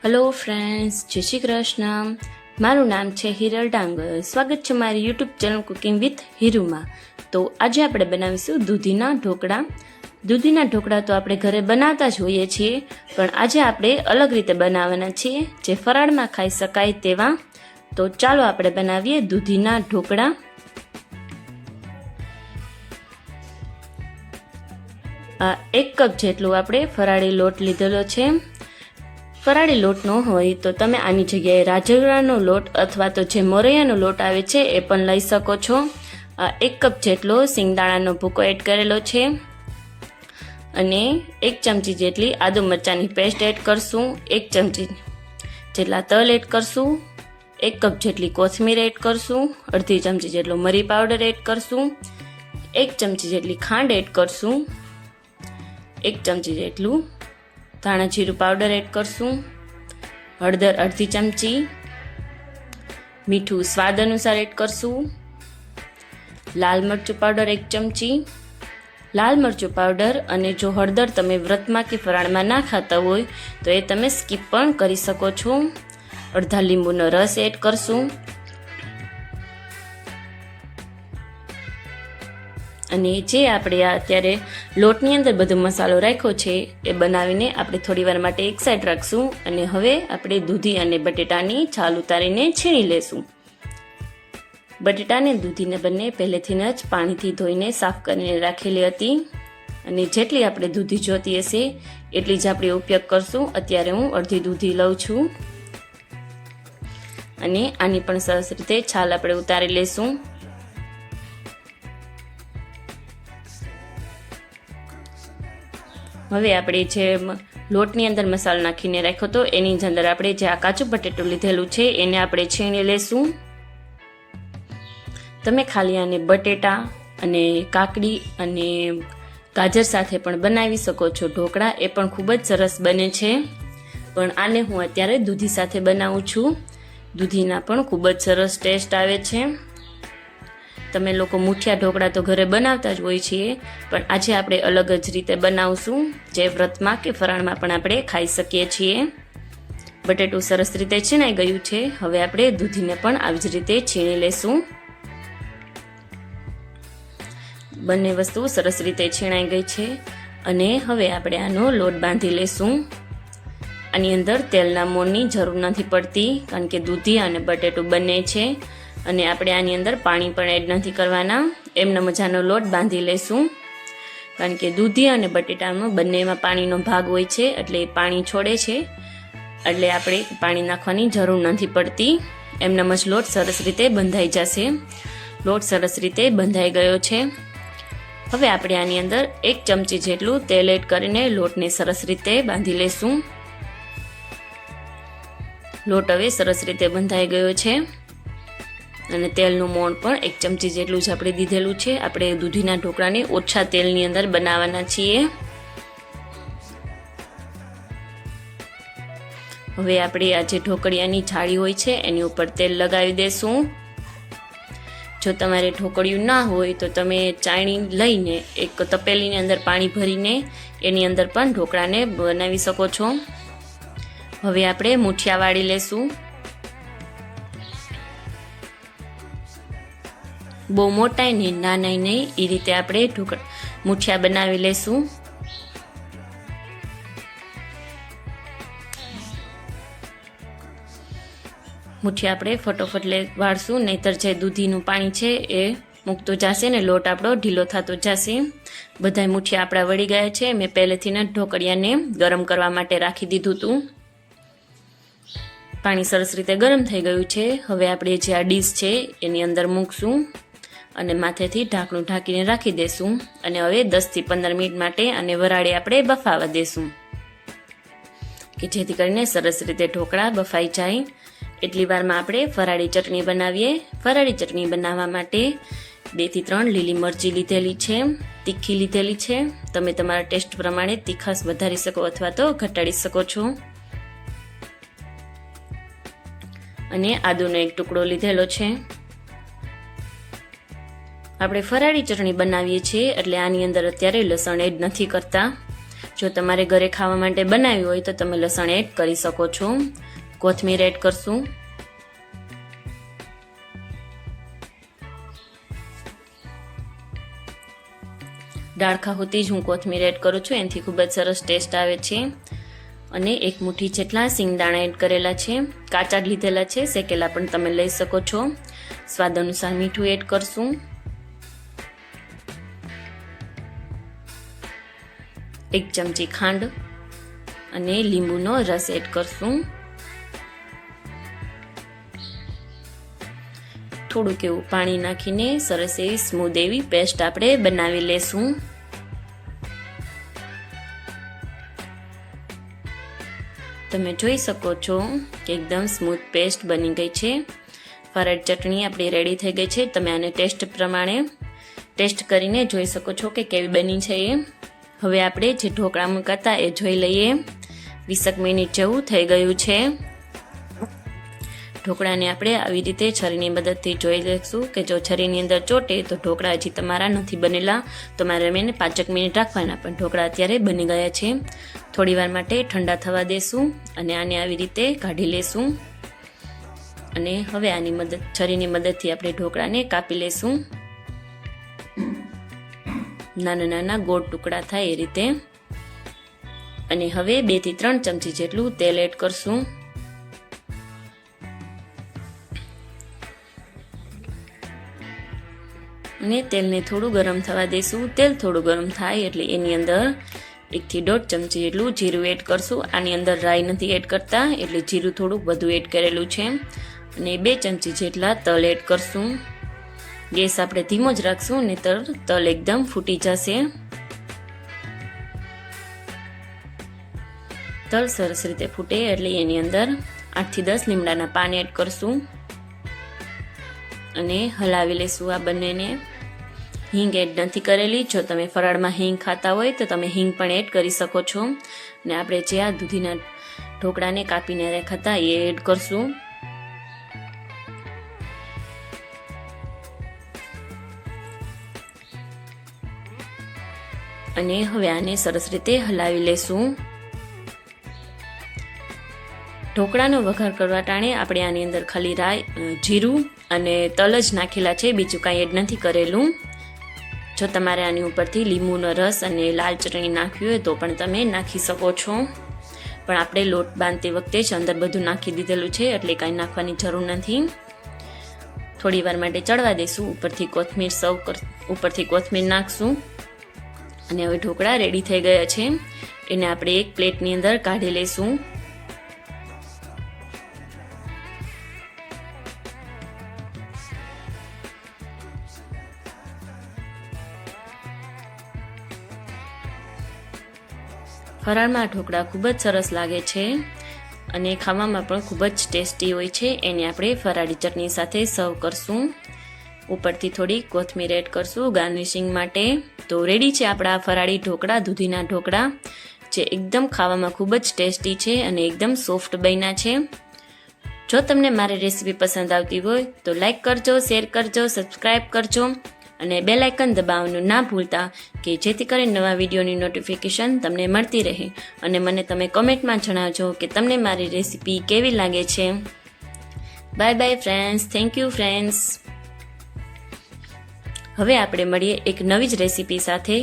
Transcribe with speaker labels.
Speaker 1: Hello friends, જય શ્રી કૃષ્ણ. મારું નામ છે હિરલ ડાંગર. સ્વાગત છે મારી યુટ્યુબ ચેનલ કુકિંગ વિથ હિરુમાં. તો આજે આપણે બનાવીશું દૂધીના ઢોકળા. દૂધીના ઢોકળા તો આપણે ઘરે બનાવતા જ હોઈએ છીએ, પણ આજે આપણે અલગ રીતે બનાવવાના છીએ, જે ફરાળમાં ખાઈ શકાય તેવા. તો ચાલો આપણે બનાવીએ દૂધીના ઢોકળા. આ 1 કપ જેટલું આપણે ફરાળી લોટ લીધેલો છે. ફરાળી લોટ ન હોય તો તમે આની જગ્યાએ રાજગરાનો લોટ અથવા તો જે મોરૈયાનો લોટ આવે છે એ પણ લઈ શકો છો. 1 કપ જેટલો સિંગદાણાનો ભૂકો એડ કરેલો છે અને 1 ચમચી જેટલી આદુ મરચાંની પેસ્ટ એડ કરશું. 1 ચમચી જેટલા તલ એડ કરશું. 1 કપ જેટલી કોથમીર એડ કરશું. અડધી ચમચી જેટલો મરી પાવડર એડ કરશું. 1 ચમચી જેટલી ખાંડ એડ કરશું. 1 ચમચી જેટલું ધાણા જીરું પાવડર એડ કરશું. હળદર અડધી ચમચી. મીઠું સ્વાદ અનુસાર એડ કરશું. લાલ મરચું પાવડર 1 ચમચી. લાલ મરચું પાવડર અને જો હળદર તમે વ્રતમાં કે ફરાળમાં ના ખાતા હોય તો એ તમે સ્કીપ પણ કરી શકો છો. અડધા લીંબુનો રસ એડ કરશું અને જે આપણે અત્યારે લોટની અંદર બધો મસાલો રાખ્યો છે એ બનાવીને આપણે થોડી વાર માટે એક સાઈડ રાખશું. અને હવે આપણે દૂધી અને બટેટાની છાલ ઉતારીને છીણી લેશું. બટેટાને દૂધીને બંને પહેલેથી જ પાણીથી ધોઈને સાફ કરીને રાખેલી હતી અને જેટલી આપણે દૂધી જોતી હશે એટલી જ આપણે ઉપયોગ કરશું. અત્યારે હું અડધી દૂધી લઉં છું અને આની પણ સરસ રીતે છાલ આપણે ઉતારી લેશું. હવે આપણે જે લોટની અંદર મસાલો નાખીને રાખ્યો હતો એની અંદર આપણે જે આ કાચું બટેટું લીધેલું છે એને આપણે છીણી લેશું. તમે ખાલી આને બટેટા અને કાકડી અને ગાજર સાથે પણ બનાવી શકો છો ઢોકળા. એ પણ ખૂબ જ સરસ બને છે, પણ આને હું અત્યારે દૂધી સાથે બનાવું છું. દૂધીના પણ ખૂબ જ સરસ ટેસ્ટ આવે છે. તમે લોકો મુઠિયા ઢોકળા તો ઘરે બનાવતા જ હોય છીએ, પણ આજે આપણે અલગ જ રીતે બનાવશું, જે વ્રતમાં કે ફરાળમાં પણ આપણે ખાઈ શકીએ છીએ. બટેટું સરસ રીતે છીણાઈ ગયું છે. હવે આપણે દૂધીને પણ આવી જ રીતે છીણી લેશું. બંને વસ્તુ સરસ રીતે છીણાઈ ગઈ છે અને હવે આપણે આનો લોટ બાંધી લેશું. આની અંદર તેલના મોણની જરૂર નથી પડતી, કારણ કે દૂધી અને બટેટું બંને છે અને આપણે આની અંદર પાણી પણ એડ નથી કરવાના. એમનો મજાનો લોટ બાંધી લેશું, કારણ કે દૂધી અને બટેટામાં બંનેમાં પાણીનો ભાગ હોય છે, એટલે પાણી છોડે છે, એટલે આપણે પાણી નાખવાની જરૂર નથી પડતી. એમનો જ લોટ સરસ રીતે બંધાઈ જશે. લોટ સરસ રીતે બંધાઈ ગયો છે. હવે આપણે આની અંદર 1 ચમચી જેટલું તેલ એડ કરીને લોટને સરસ રીતે બાંધી લેશું. લોટ હવે સરસ રીતે બંધાઈ ગયો છે અને તેલનું મોણ પણ 1 ચમચી જેટલું જ આપણે દીધેલું છે. આપણે દૂધીના ઢોકળાને ઓછા તેલની અંદર બનાવવાના છીએ. હવે આપણે આ જે ઢોકળિયાની જાળી હોય છે એની ઉપર તેલ લગાવી દેશું. જો તમારે ઢોકળિયું ના હોય તો તમે ચાળણી લઈને એક તપેલીની અંદર પાણી ભરીને એની અંદર પણ ઢોકળાને બનાવી શકો છો. હવે આપણે મુઠિયા વાળી લેશું. બહુ મોટાઈ નહીં, નાનાઈ નહીં, એ રીતે આપણે મુઠિયા બનાવી લેશું. મુઠિયા આપણે ફટોફટ વાળશું, નહીતર જે દૂધીનું પાણી છે એ મૂકતું જશે ને લોટ આપણો ઢીલો થતો જશે. બધાય મુઠિયા આપણા વળી ગયા છે. મેં પહેલેથી જ ઢોકળિયાને ગરમ કરવા માટે રાખી દીધું હતું. પાણી સરસ રીતે ગરમ થઈ ગયું છે. હવે આપણે જે આ ડીશ છે એની અંદર મૂકશું અને માથેથી ઢાંકણું ઢાંકીને રાખી દેશું અને હવે 10 થી 15 મિનિટ માટે આને વરાળે આપણે બફાવા દેશું, કે જેથી કરીને સરસ રીતે ઢોકળા બફાઈ જાય. એટલી વારમાં આપણે ફરાળી ચટણી બનાવીએ. ફરાળી ચટણી બનાવવા માટે 2 થી 3 લીલી મરચી લીધેલી છે, તીખી લીધેલી છે. તમે તમારા ટેસ્ટ પ્રમાણે તીખાશ વધારી શકો અથવા તો ઘટાડી શકો છો. અને આદુનો 1 ટુકડો લીધેલો છે. આપણે ફરાળી ચટણી બનાવીએ છીએ એટલે આની અંદર અત્યારે લસણ એડ નથી કરતા. જો તમારે ઘરે ખાવા માટે બનાવ્યું હોય તો તમે લસણ એડ કરી શકો છો. કોથમીર એડ કરશું. ડાળખા હોતી જ હું કોથમીર એડ કરું છું, એનાથી ખૂબ જ સરસ ટેસ્ટ આવે છે. અને એક મુઠ્ઠી જેટલા સિંગદાણા એડ કરેલા છે, કાચા જ લીધેલા છે, શેકેલા પણ તમે લઈ શકો છો. સ્વાદ અનુસાર મીઠું એડ કરશું. એક ચમચી ખાંડ અને લીંબુનો રસ એડ કરશું. થોડુંક એવું પાણી નાખીને સરસ એવી સ્મૂધ એવી પેસ્ટ આપણે બનાવી લેશું. તમે જોઈ શકો છો કે એકદમ સ્મૂથ પેસ્ટ બની ગઈ છે. ફરાળી ચટણી આપણી રેડી થઈ ગઈ છે. તમે આને ટેસ્ટ પ્રમાણે ટેસ્ટ કરીને જોઈ શકો છો કે કેવી બની છે એ. હવે આપણે જે ઢોકળા મૂકાતા એ જોઈ લઈએ. 20 મિનિટ જેવું થઈ ગયું છે. ઢોકળાને આપણે આવી રીતે છરીની મદદથી જોઈ લઈશું કે જો છરીની અંદર ચોટે તો ઢોકળા હજી તમારા નથી બનેલા, તો મારે એને 5 મિનિટ રાખવાના, પણ ઢોકળા અત્યારે બની ગયા છે. થોડી વાર માટે ઠંડા થવા દેશું અને આને આવી રીતે કાઢી લેશું. અને હવે આની છરીની મદદથી આપણે ઢોકળાને કાપી લેશું. નાના નાના ગોળ ટુકડા થાય એ રીતે. અને હવે 2 થી 3 ચમચી જેટલું તેલ એડ કરશું. અને તેલને થોડું ગરમ થવા દઈશું. તેલ થોડું ગરમ થાય એટલે એની અંદર 1 થી 1.5 ચમચી જેટલું જીરું એડ કરશું. આની અંદર રાઈ નથી એડ કરતા, એટલે જીરું થોડુંક વધુ એડ કરેલું છે. અને 2 ચમચી જેટલા તલ એડ કરશું. ગેસ આપણે ધીમો જ રાખશું, નહીંતર તલ એકદમ ફૂટી જશે. તલ સરસ રીતે ફૂટે એટલે એની અંદર 8 થી 10 લીમડાના પાન એડ કરશું અને હલાવી લેશું આ બંનેને. હિંગ એડ નથી કરેલી. જો તમે ફરાળમાં હિંગ ખાતા હોય તો તમે હિંગ પણ એડ કરી શકો છો. અને આપણે જે આ દૂધીના ઢોકળાને કાપીને રાખ્યા હતા એ એડ કરશું. અને હવે આને સરસ રીતે હલાવી લેશું. ઢોકળાનો વઘાર કરવા ટાણે આપણે આની અંદર ખાલી રાઈ, જીરું અને તલ જ નાખેલા છે, બીજું કાંઈ એડ નથી કરેલું. જો તમારે આની ઉપરથી લીંબુનો રસ અને લાલ ચટણી નાખવી હોય તો પણ તમે નાખી શકો છો. પણ આપણે લોટ બાંધતી વખતે જ અંદર બધું નાખી દીધેલું છે, એટલે કાંઈ નાખવાની જરૂર નથી. થોડી વાર માટે ચડવા દઈશું. ઉપરથી કોથમીર નાખશું. અને હવે ઢોકળા રેડી થઈ ગયા છે. એને આપણે એક પ્લેટની અંદર કાઢી લઈશું. ફરાળમાં ઢોકળા ખૂબ જ સરસ લાગે છે અને ખાવામાં પણ ખૂબ જ ટેસ્ટી હોય છે. એને આપણે ફરાળી ચટણી સાથે સર્વ કરશું. ઉપરથી થોડી કોથમીર એડ કરશું ગાર્નિશિંગ માટે. તો રેડી છે આપણા ફરાળી ઢોકળા, દૂધીના ઢોકળા, જે એકદમ ખાવામાં ખૂબ જ ટેસ્ટી છે અને એકદમ સોફ્ટ બન્યા છે. જો તમને મારી રેસીપી પસંદ આવતી હોય તો લાઈક કરજો, શેર કરજો, સબસ્ક્રાઈબ કરજો અને બેલ આઇકન દબાવવાનું ના ભૂલતા, કે જેથી કરીને નવા વિડીયોની નોટિફિકેશન તમને મળતી રહે. અને મને તમે કમેન્ટમાં જણાવજો કે તમને મારી રેસીપી કેવી લાગે છે. Bye bye friends. Thank you friends. હવે આપણે મળીએ એક નવી જ રેસીપી સાથે.